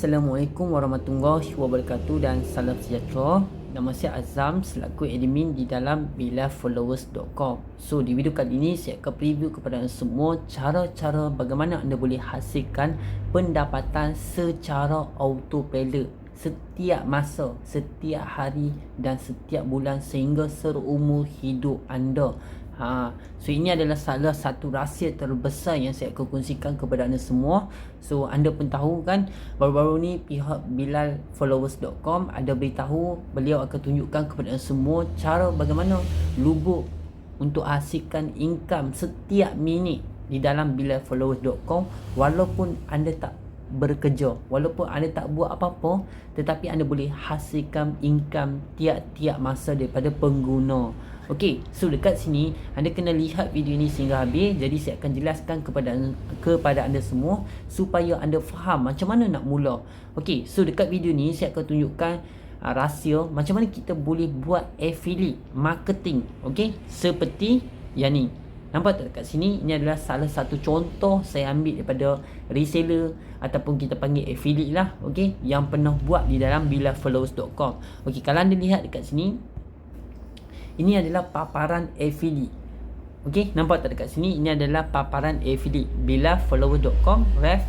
Assalamualaikum warahmatullahi wabarakatuh dan salam sejahtera. Nama saya Azam selaku admin di dalam bilafollowers.com. So di video kali ini saya akan preview kepada anda semua cara-cara bagaimana anda boleh hasilkan pendapatan secara autopilot setiap masa, setiap hari dan setiap bulan sehingga seumur hidup anda. So ini adalah salah satu rahsia terbesar yang saya akan kongsikan kepada anda semua. So anda pun tahu kan, baru-baru ni pihak bilafollowers.com ada beritahu beliau akan tunjukkan kepada anda semua cara bagaimana lubuk untuk hasilkan income setiap minit di dalam bilafollowers.com walaupun anda tak bekerja, walaupun anda tak buat apa-apa, tetapi anda boleh hasilkan income tiap-tiap masa daripada pengguna. Okey, so dekat sini anda kena lihat video ini sehingga habis. Jadi saya akan jelaskan kepada anda semua supaya anda faham macam mana nak mula. Okey, so dekat video ni saya akan tunjukkan rahsia macam mana kita boleh buat affiliate marketing. Okey, seperti yang ni. Nampak tak dekat sini? Ini adalah salah satu contoh saya ambil daripada reseller ataupun kita panggil affiliate lah, okey, yang pernah buat di dalam bilafollowers.com. Okey, kalau anda lihat dekat sini, ini adalah paparan affiliate. Okey, nampak tak dekat sini? Ini adalah paparan affiliate bilafollowers.com ref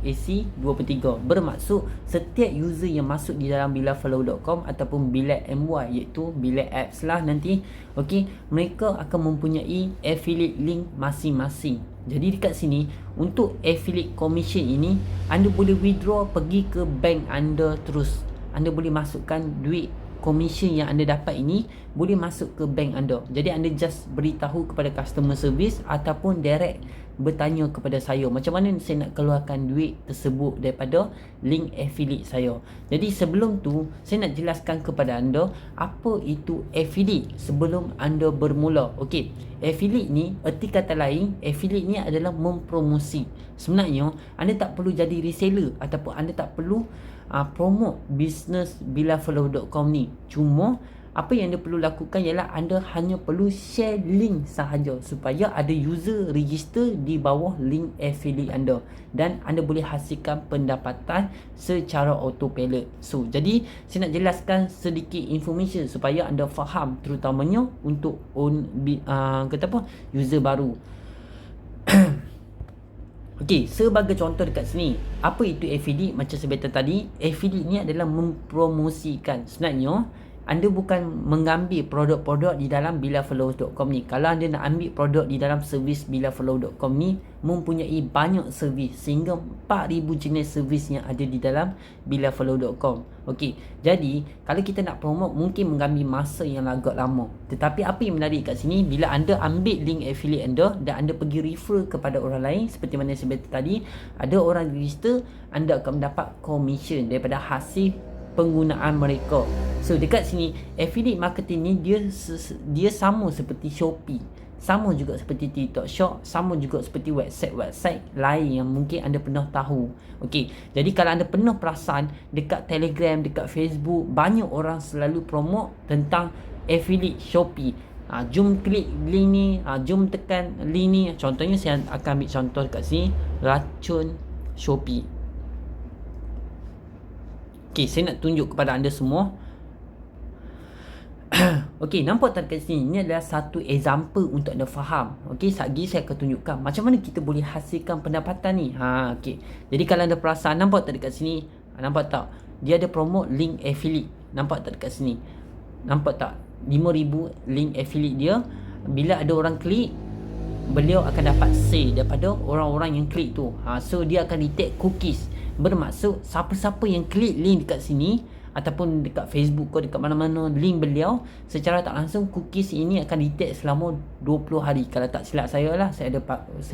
AC23. Bermaksud setiap user yang masuk di dalam bilafollow.com ataupun bilat MY, iaitu bilat apps lah nanti, okey, mereka akan mempunyai affiliate link masing-masing. Jadi dekat sini untuk affiliate commission ini anda boleh withdraw pergi ke bank anda terus. Anda boleh masukkan duit commission yang anda dapat ini boleh masuk ke bank anda. Jadi anda just beritahu kepada customer service ataupun direct bertanya kepada saya macam mana saya nak keluarkan duit tersebut daripada link affiliate saya. Jadi sebelum tu saya nak jelaskan kepada anda apa itu affiliate sebelum anda bermula. Okey, affiliate ni erti kata lain, affiliate ni adalah mempromosi. Sebenarnya anda tak perlu jadi reseller ataupun anda tak perlu promote bisnes bilafollow.com ni. Cuma apa yang anda perlu lakukan ialah anda hanya perlu share link sahaja supaya ada user register di bawah link affiliate anda dan anda boleh hasilkan pendapatan secara autopilot. So jadi saya nak jelaskan sedikit information supaya anda faham, terutamanya untuk user baru. Okey, sebagai contoh dekat sini, apa itu affiliate? Macam saya beritahu tadi, affiliate ni adalah mempromosikan. Sebenarnya anda bukan mengambil produk-produk di dalam bilafollowers.com ni. Kalau anda nak ambil produk di dalam servis bilafollow.com ni, mempunyai banyak servis sehingga 4000 jenis servis yang ada di dalam bilafollow.com. Okey, jadi kalau kita nak promote mungkin mengambil masa yang agak lama. Tetapi apa yang menarik kat sini, bila anda ambil link affiliate anda dan anda pergi refer kepada orang lain, seperti mana saya beritahu tadi, ada orang register, anda akan mendapat commission daripada hasil penggunaan mereka. So dekat sini affiliate marketing ni dia sama seperti Shopee, sama juga seperti TikTok Shop, sama juga seperti website lain yang mungkin anda pernah tahu. Okey, jadi kalau anda pernah perasan dekat Telegram, dekat Facebook, banyak orang selalu promote tentang affiliate Shopee. Jom klik link ni, jom tekan link ni. Contohnya saya akan ambil contoh dekat sini, racun Shopee. Okey, saya nak tunjuk kepada anda semua. Okey, nampak tak kat sini? Ini adalah satu example untuk anda faham. Okey, sekejap saya akan tunjukkan macam mana kita boleh hasilkan pendapatan ni. Okey. Jadi kalau anda perasan, nampak tak dekat sini? Nampak tak? Dia ada promote link affiliate. Nampak tak dekat sini? Nampak tak? 5000 link affiliate dia. Bila ada orang klik, beliau akan dapat say daripada orang-orang yang klik tu. So dia akan detect cookies. Bermaksud siapa-siapa yang klik link dekat sini ataupun dekat Facebook ke dekat mana-mana link beliau, secara tak langsung cookies ini akan detect selama 20 hari. Kalau tak silap saya lah, saya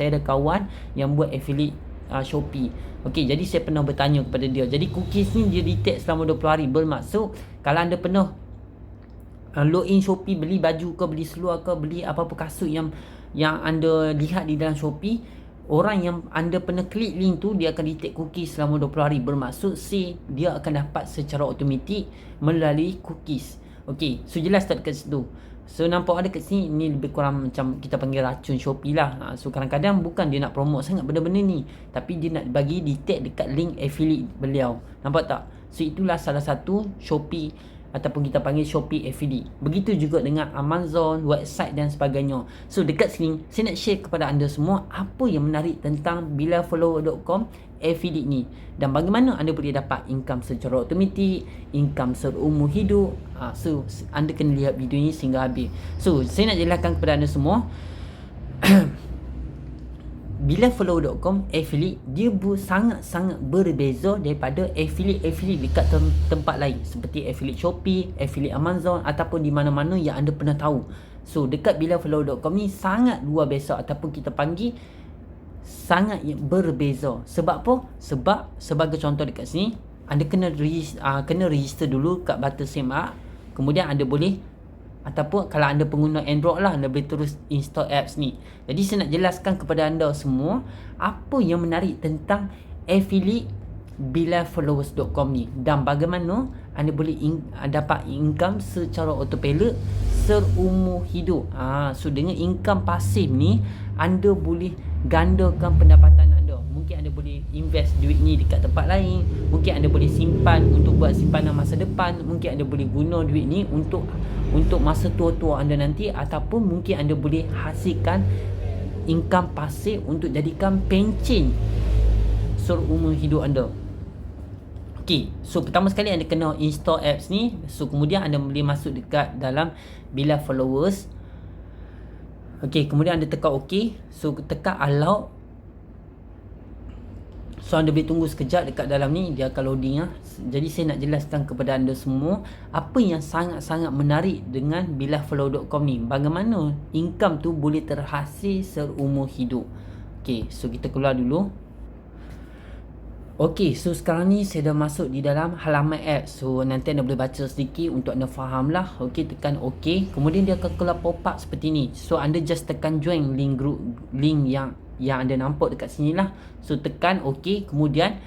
ada kawan yang buat affiliate Shopee. Okey, jadi saya pernah bertanya kepada dia. Jadi cookies ni dia detect selama 20 hari. Bermaksud kalau anda pernah login Shopee, beli baju ke, beli seluar ke, beli apa-apa kasut yang anda lihat di dalam Shopee, orang yang anda pernah klik link tu dia akan detect cookies selama 20 hari. Bermaksud dia akan dapat secara automatik melalui cookies. Okey, so jelas tak dekat situ? So nampak ada kat sini, ni lebih kurang macam kita panggil racun Shopee lah. So kadang-kadang bukan dia nak promote sangat benda-benda ni, tapi dia nak bagi detect dekat link affiliate beliau. Nampak tak? So itulah salah satu Shopee ataupun kita panggil Shopee affiliate. Begitu juga dengan Amazon, website dan sebagainya. So dekat sini saya nak share kepada anda semua apa yang menarik tentang bilafollower.com affiliate ni, dan bagaimana anda boleh dapat income secara automatik, income seumur hidup. So anda kena lihat video ni sehingga habis. So saya nak jelaskan kepada anda semua bilafollower.com affiliate dia sangat-sangat berbeza daripada affiliate dekat tempat lain seperti affiliate Shopee, affiliate Amazon ataupun di mana-mana yang anda pernah tahu. So dekat bilafollower.com ni sangat luar biasa ataupun kita panggil sangat berbeza. Sebab apa? Sebab sebagai contoh dekat sini, anda kena register dulu kat button sign up. Kemudian anda boleh, ataupun kalau anda pengguna Android lah, anda boleh terus install apps ni. Jadi saya nak jelaskan kepada anda semua apa yang menarik tentang affiliate bilafollowers.com ni, dan bagaimana anda boleh dapat income secara autopilot seumur hidup. So dengan income pasif ni, anda boleh gandakan pendapatan anda. Mungkin anda boleh invest duit ni dekat tempat lain, mungkin anda boleh simpan untuk buat simpanan masa depan, mungkin anda boleh guna duit ni untuk masa tua-tua anda nanti, ataupun mungkin anda boleh hasilkan income pasif untuk jadikan pencen seumur hidup anda. Okay, so pertama sekali anda kena install apps ni. So kemudian anda boleh masuk dekat dalam Bila Followers. Okay, kemudian anda tekan OK. So tekan allow. So anda boleh tunggu sekejap dekat dalam ni, dia akan loading lah. Jadi saya nak jelaskan kepada anda semua apa yang sangat-sangat menarik dengan bilafollower.com ni, bagaimana income tu boleh terhasil seumur hidup. Okay, so kita keluar dulu. Okay, so sekarang ni saya dah masuk di dalam halaman app. So nanti anda boleh baca sedikit untuk anda faham lah. Okay, tekan OK. Kemudian dia akan keluar pop up seperti ni. So anda just tekan join link group, link yang anda nampak dekat sini lah. So tekan OK. Kemudian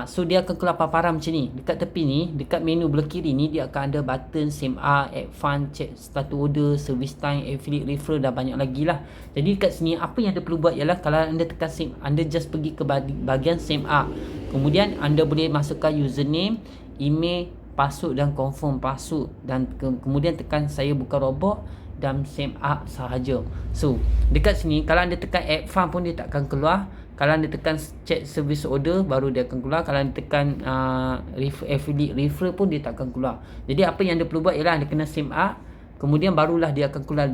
so dia akan keluar paparan macam ni. Dekat tepi ni, dekat menu belah kiri ni, dia akan ada button SMR, add fund, check status order, service time, affiliate referral dan banyak lagi lah. Jadi dekat sini apa yang anda perlu buat ialah, kalau anda tekan same, anda just pergi ke bahagian SMR. Kemudian anda boleh masukkan username, email, password dan confirm password, dan kemudian tekan saya bukan robot dan same up sahaja. So dekat sini kalau anda tekan add fund pun dia tak akan keluar. Kalau anda tekan check service order baru dia akan keluar. Kalau anda tekan affiliate referral pun dia tak akan keluar. Jadi apa yang anda perlu buat ialah anda kena same up, kemudian barulah dia akan keluar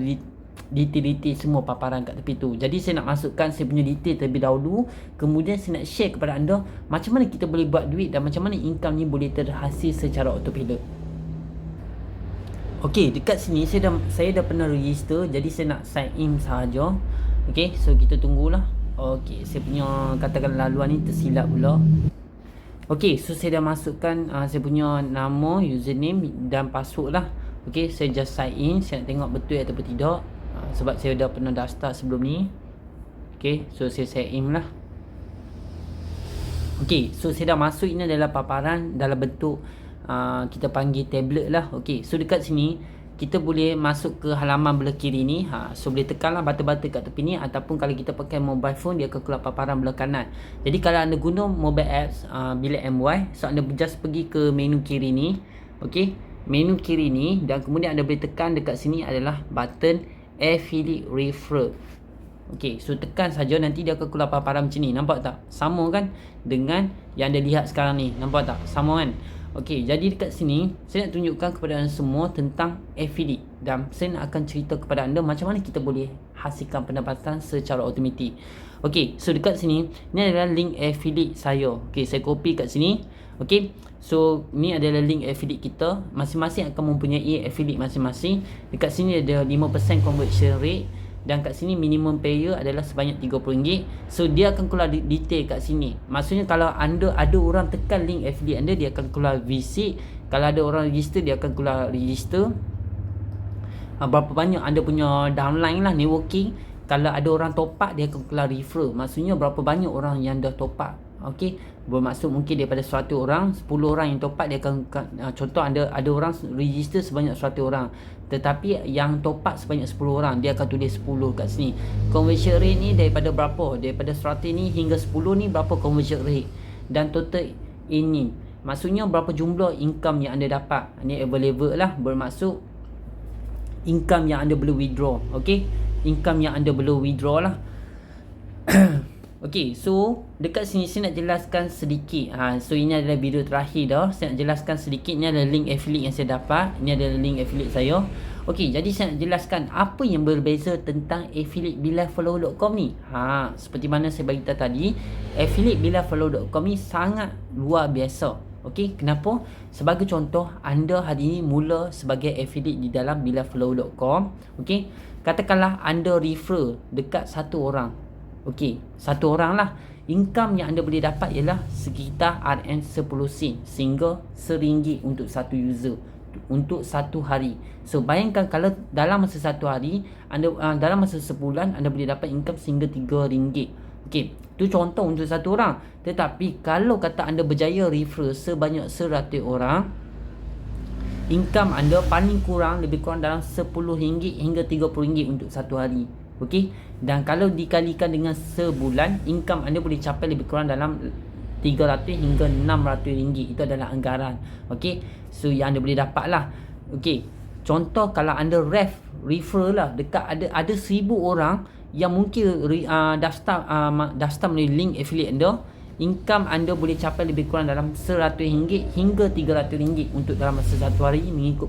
detail semua paparan kat tepi tu. Jadi saya nak masukkan saya punya detail terlebih dahulu, kemudian saya nak share kepada anda macam mana kita boleh buat duit dan macam mana income ni boleh terhasil secara autopilot. Okey, dekat sini saya dah pernah register, jadi saya nak sign in sahaja. Okey, so kita tunggulah. Okey, saya punya katakan laluan ni tersilap pula. Okey, so saya dah masukkan saya punya nama, username dan password lah. Okey, saya just sign in. Saya nak tengok betul ataupun tidak, sebab saya dah pernah daftar sebelum ni. Okey, so saya sign in lah. Okey, so saya dah masuk. Ini adalah paparan dalam bentuk kita panggil tablet lah. Okey, so dekat sini kita boleh masuk ke halaman belah kiri ni. So boleh tekanlah button-button kat tepi ni, ataupun kalau kita pakai mobile phone dia akan keluar paparan belah kanan. Jadi kalau anda guna mobile apps Bila MY, so anda just pergi ke menu kiri ni. Okey, menu kiri ni, dan kemudian anda boleh tekan dekat sini adalah button affiliate referral. Okey, so tekan saja, nanti dia akan keluar paparan macam ni. Nampak tak? Sama kan dengan yang anda lihat sekarang ni. Nampak tak? Sama kan? Okey, jadi dekat sini saya nak tunjukkan kepada anda semua tentang affiliate, dan saya nak akan cerita kepada anda macam mana kita boleh hasilkan pendapatan secara automatik. Okey, so dekat sini ni adalah link affiliate saya. Okey, saya copy kat sini. Okey, so ni adalah link affiliate kita. Masing-masing akan mempunyai affiliate masing-masing. Dekat sini ada 5% conversion rate, dan kat sini minimum payer adalah sebanyak RM30. So dia akan keluar detail kat sini. Maksudnya kalau anda ada orang tekan link affiliate anda, dia akan keluar visit. Kalau ada orang register, dia akan keluar register. Berapa banyak anda punya downline lah, networking. Kalau ada orang top up, dia akan keluar referral. Maksudnya berapa banyak orang yang dah top up Okey, bermaksud mungkin daripada 100 orang, 10 orang yang top up dia akan contoh ada orang register sebanyak 100 orang. Tetapi yang top up sebanyak 10 orang, dia akan tulis 10 kat sini. Conversion rate ni daripada berapa? Daripada 100 ni hingga 10 ni berapa conversion rate? Dan total ini maksudnya berapa jumlah income yang anda dapat. Ni available lah, bermaksud income yang anda boleh withdraw. Okey, income yang anda boleh withdraw lah. Okey, so dekat sini saya nak jelaskan sedikit. So ini adalah video terakhir dah. Saya nak jelaskan sedikit. Ni adalah link affiliate yang saya dapat. Ini adalah link affiliate saya. Okey, jadi saya nak jelaskan apa yang berbeza tentang affiliate bilafollow.com ni. Seperti mana saya beritahu tadi, affiliate bilafollow.com ni sangat luar biasa. Okey, kenapa? Sebagai contoh, anda hari ini mula sebagai affiliate di dalam bilafollow.com. Okey, katakanlah anda refer dekat satu orang. Okey, satu orang lah. Income yang anda boleh dapat ialah sekitar RM10 sen, sehingga RM1 untuk satu user untuk satu hari. So bayangkan kalau dalam masa satu hari, anda dalam masa sebulan anda boleh dapat income sehingga RM3. Okey, tu contoh untuk satu orang. Tetapi kalau kata anda berjaya refer sebanyak 100 orang, income anda paling kurang lebih kurang dalam RM10 hingga RM30 untuk satu hari. Okey, dan kalau dikalikan dengan sebulan, income anda boleh capai lebih kurang dalam RM300 hingga RM600. Itu adalah anggaran. Okey, so yang anda boleh dapat lah. Okey, contoh kalau anda refer lah dekat ada 1000 orang yang mungkin daftar melalui link affiliate anda, income anda boleh capai lebih kurang dalam RM100 hingga RM300 untuk dalam masa satu hari, mengikut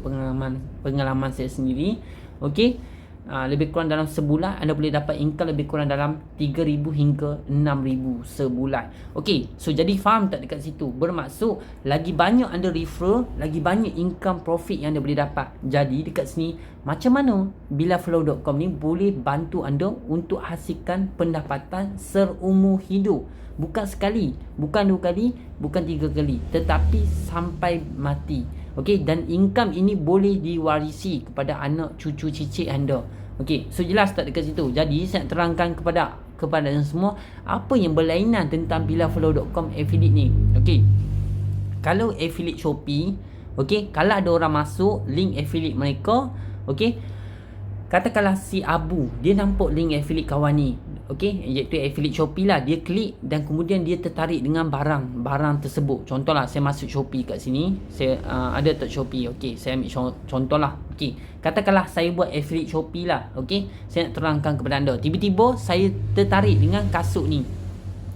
pengalaman saya sendiri. Okey, lebih kurang dalam sebulan anda boleh dapat income lebih kurang dalam RM3,000 hingga RM6,000 sebulan. Okey, so jadi faham tak dekat situ? Bermaksud lagi banyak anda refer, lagi banyak income profit yang anda boleh dapat. Jadi dekat sini, macam mana bilafollow.com ni boleh bantu anda untuk hasilkan pendapatan seumur hidup. Bukan sekali, bukan 2 kali, bukan 3 kali, tetapi sampai mati. Okey, dan income ini boleh diwarisi kepada anak cucu cicit anda. Okey, so jelas tak dekat situ? Jadi saya nak terangkan kepada anda semua apa yang berlainan tentang bilafollow.com affiliate ni. Okey, kalau affiliate Shopee, okey, kalau ada orang masuk link affiliate mereka, okey, katakanlah si Abu, dia nampak link affiliate kawan ni, okey, iaitu affiliate Shopee lah. Dia klik dan kemudian dia tertarik dengan barang tersebut. Contohlah saya masuk Shopee kat sini, saya ada tak Shopee. Okey, saya ambil contoh lah. Okey, katakanlah saya buat affiliate Shopee lah. Okey, saya nak terangkan kepada anda. Tiba-tiba saya tertarik dengan kasut ni.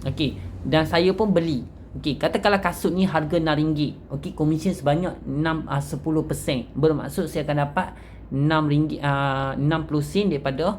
Okey, dan saya pun beli. Okey, katakanlah kasut ni harga RM6. Okey, komisen sebanyak 10%. Bermaksud saya akan dapat RM6, 60 sen daripada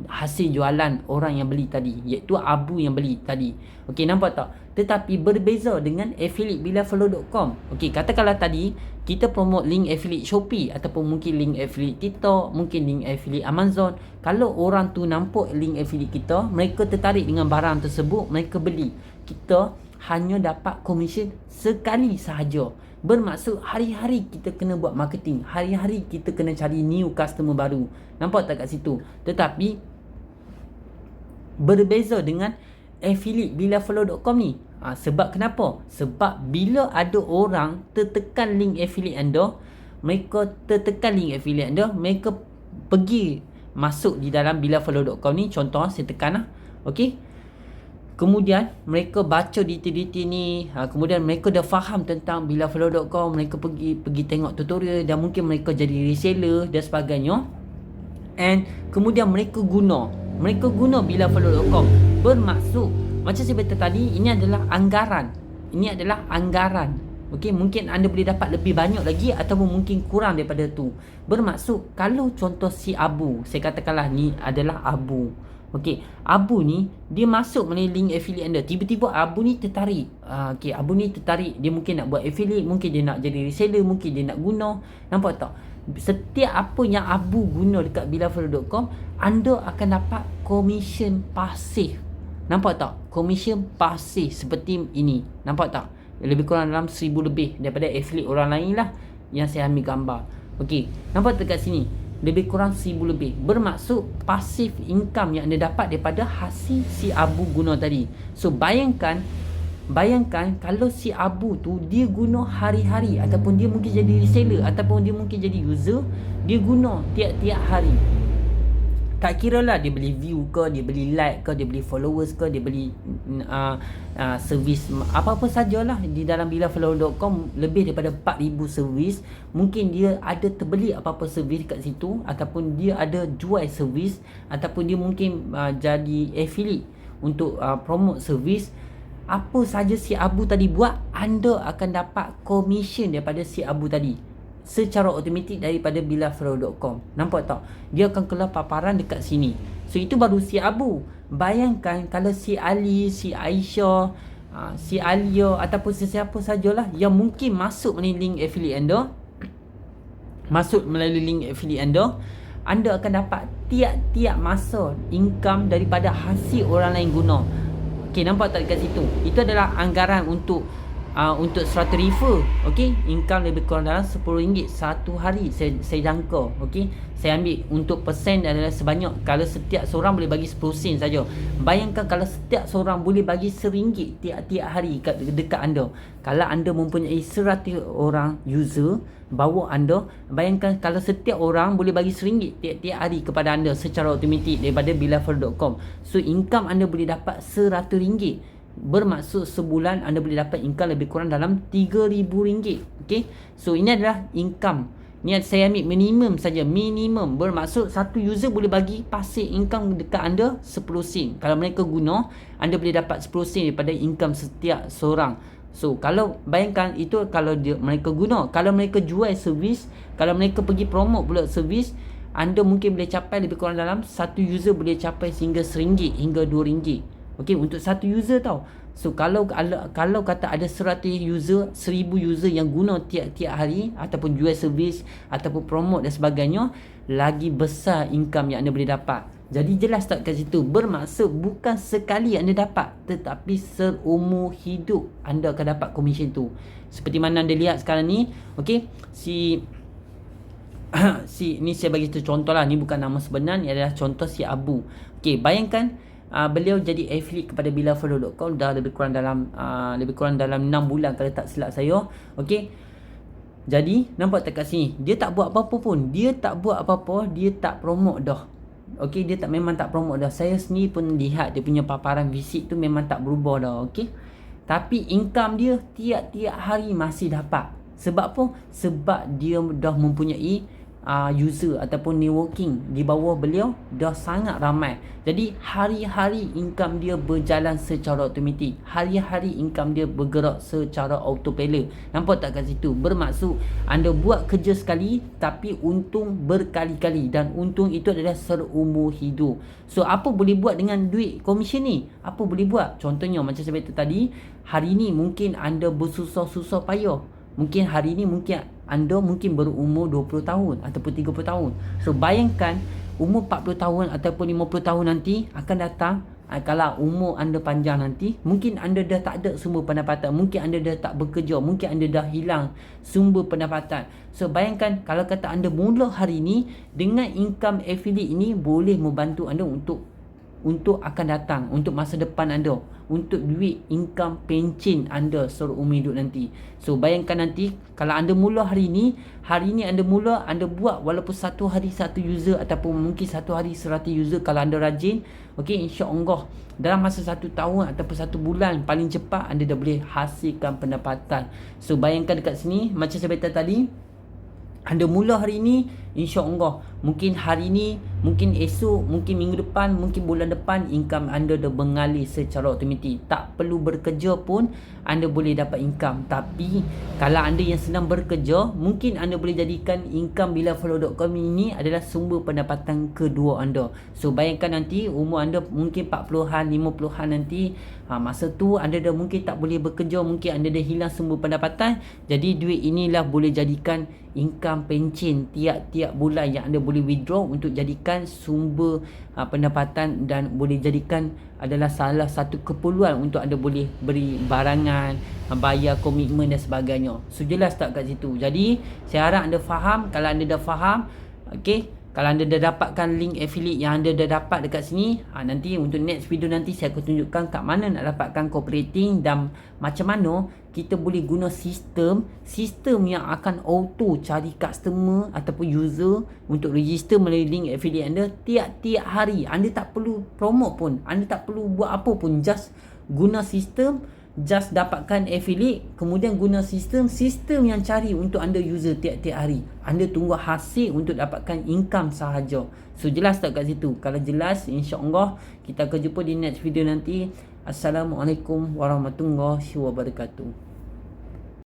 hasil jualan orang yang beli tadi, iaitu Abu yang beli tadi. Okey, nampak tak? Tetapi berbeza dengan affiliate bilafollow.com. Okey, katakanlah tadi kita promote link affiliate Shopee ataupun mungkin link affiliate TikTok, mungkin link affiliate Amazon. Kalau orang tu nampak link affiliate kita, mereka tertarik dengan barang tersebut, mereka beli. Kita hanya dapat komisen sekali sahaja. Bermaksud hari-hari kita kena buat marketing, hari-hari kita kena cari new customer baru. Nampak tak kat situ? Tetapi berbeza dengan affiliate bilafollow.com ni. Sebab kenapa? Sebab bila ada orang tertekan link affiliate anda, mereka mereka pergi masuk di dalam bilafollow.com ni. Contoh saya tekan lah. Okey, kemudian mereka baca detail-detail ni, kemudian mereka dah faham tentang bilafollow.com, mereka pergi tengok tutorial dan mungkin mereka jadi reseller dan sebagainya. And kemudian mereka guna bilafollow.com. Bermaksud macam saya beritahu tadi, ini adalah anggaran. Okey, mungkin anda boleh dapat lebih banyak lagi ataupun mungkin kurang daripada tu. Bermaksud kalau contoh si Abu, saya katakanlah ni adalah Abu. Okey, Abu ni dia masuk melalui link affiliate anda. Tiba-tiba Abu ni tertarik. Abu ni tertarik. Dia mungkin nak buat affiliate, mungkin dia nak jadi reseller, mungkin dia nak guna. Nampak tak? Setiap apa yang Abu guna dekat bilafollow.com, anda akan dapat komisen pasif. Nampak tak? Komisen pasif seperti ini. Nampak tak? Lebih kurang dalam 1000 lebih daripada affiliate orang lain lah yang saya ambil gambar. Okey, nampak tak kat sini? Lebih kurang 1000 lebih. Bermaksud pasif income yang anda dapat daripada hasil si Abu guna tadi. So bayangkan Bayangkan kalau si Abu tu dia guna hari-hari, ataupun dia mungkin jadi reseller, ataupun dia mungkin jadi user, dia guna tiap-tiap hari. Tak kira lah dia beli view ke, dia beli like ke, dia beli followers ke, dia beli servis apa-apa sajalah di dalam bilafollower.com. Lebih daripada 4,000 servis. Mungkin dia ada terbeli apa-apa servis kat situ, ataupun dia ada jual servis, ataupun dia mungkin jadi affiliate untuk promote servis. Apa saja si Abu tadi buat, anda akan dapat komisen daripada si Abu tadi secara automatik daripada bilafollower.com. Nampak tak? Dia akan keluar paparan dekat sini. So itu baru si Abu. Bayangkan kalau si Ali, si Aisyah, si Alia, ataupun sesiapa sajalah yang mungkin masuk melalui link affiliate anda, anda akan dapat tiap-tiap masa income daripada hasil orang lain guna. Okey, nampak tak dekat situ? Itu adalah anggaran untuk 100 refer. Okey, income lebih kurang dalam RM10 satu hari saya jangka. Okey, saya ambil untuk persen adalah sebanyak, kalau setiap seorang boleh bagi 10 sen saja. Bayangkan kalau setiap seorang boleh bagi RM1 tiap-tiap hari dekat anda. Kalau anda mempunyai 100 orang user bawah anda, bayangkan kalau setiap orang boleh bagi RM1 tiap-tiap hari kepada anda secara automatik daripada bilafollower.com. So income anda boleh dapat RM100. Bermaksud sebulan anda boleh dapat income lebih kurang dalam RM3,000. Okey, so ini adalah income. Ni saya ambil minimum saja, minimum. Bermaksud satu user boleh bagi pasif income dekat anda 10 sen. Kalau mereka guna, anda boleh dapat 10 sen daripada income setiap seorang. So kalau bayangkan itu kalau mereka guna. Kalau mereka jual servis, kalau mereka pergi promote pula servis, anda mungkin boleh capai lebih kurang dalam satu user boleh capai sehingga RM1 hingga RM2. Okey, untuk satu user tau. So kalau kata ada 100 user, 1000 user yang guna tiap-tiap hari, ataupun jual servis, ataupun promote dan sebagainya, lagi besar income yang anda boleh dapat. Jadi jelas tak kat situ? Bermaksud bukan sekali anda dapat, tetapi seumur hidup anda akan dapat komisen tu. Seperti mana anda lihat sekarang ni. Okey, ni saya bagi satu contoh lah. Ni bukan nama sebenar, ni adalah contoh si Abu. Okey, bayangkan beliau jadi affiliate kepada bilafollower.com dah lebih kurang dalam 6 bulan kalau tak silap saya. Okey, jadi nampak tak kat sini, dia tak buat apa-apa pun. Dia tak buat apa-apa, dia tak promote dah. Okey, dia memang tak promote dah. Saya sendiri pun lihat dia punya paparan visit tu memang tak berubah dah. Okey, tapi income dia tiap-tiap hari masih dapat. Sebab apa? Sebab dia dah mempunyai user ataupun networking di bawah beliau dah sangat ramai. Jadi hari-hari income dia berjalan secara automatik. Hari-hari income dia bergerak secara autopilot. Nampak tak kat situ? Bermaksud anda buat kerja sekali tapi untung berkali-kali, dan untung itu adalah seumur hidup. So apa boleh buat dengan duit komisen ni? Apa boleh buat? Contohnya macam saya kata tadi, hari ni mungkin anda bersusah-susah payah. Mungkin hari ni anda berumur 20 tahun ataupun 30 tahun. So bayangkan umur 40 tahun ataupun 50 tahun nanti akan datang. Kalau umur anda panjang nanti, mungkin anda dah tak ada sumber pendapatan, mungkin anda dah tak bekerja, mungkin anda dah hilang sumber pendapatan. So bayangkan kalau kata anda mula hari ni dengan income affiliate ini, boleh membantu anda untuk akan datang, untuk masa depan anda, untuk duit income pencen anda seumur hidup nanti. So bayangkan nanti kalau anda mula hari ni anda buat walaupun satu hari satu user, ataupun mungkin satu hari 100 user kalau anda rajin. Okey, insya-Allah dalam masa 1 tahun ataupun 1 bulan paling cepat anda dah boleh hasilkan pendapatan. So bayangkan dekat sini macam saya beritahu tadi, anda mula hari ni, insya-Allah mungkin hari ni, mungkin esok, mungkin minggu depan, mungkin bulan depan, income anda dah mengalir secara automatik. Tak perlu bekerja pun anda boleh dapat income. Tapi kalau anda yang senang bekerja, mungkin anda boleh jadikan income bilafollower.com ini adalah sumber pendapatan kedua anda. So bayangkan nanti umur anda mungkin 40-an, 50-an nanti, masa tu anda dah mungkin tak boleh bekerja, mungkin anda dah hilang sumber pendapatan. Jadi duit inilah boleh jadikan income pencen tiap-tiap bulan yang anda boleh withdraw untuk jadikan sumber pendapatan, dan boleh jadikan adalah salah satu keperluan untuk anda boleh beri barangan, bayar komitmen dan sebagainya. So jelas tak kat situ? Jadi saya harap anda faham. Kalau anda dah faham, okey, Kalau anda dah dapatkan link affiliate yang anda dah dapat dekat sini, nanti untuk next video nanti saya akan tunjukkan kat mana nak dapatkan cooperating dan macam mana kita boleh guna sistem yang akan auto cari customer ataupun user untuk register melalui link affiliate anda tiap-tiap hari. Anda tak perlu promote pun, anda tak perlu buat apa pun, just guna sistem, just dapatkan affiliate, kemudian guna sistem yang cari untuk anda user tiap-tiap hari. Anda tunggu hasil untuk dapatkan income sahaja. So jelas tak kat situ? Kalau jelas, insya-Allah kita akan jumpa di next video nanti. Assalamualaikum warahmatullahi wabarakatuh.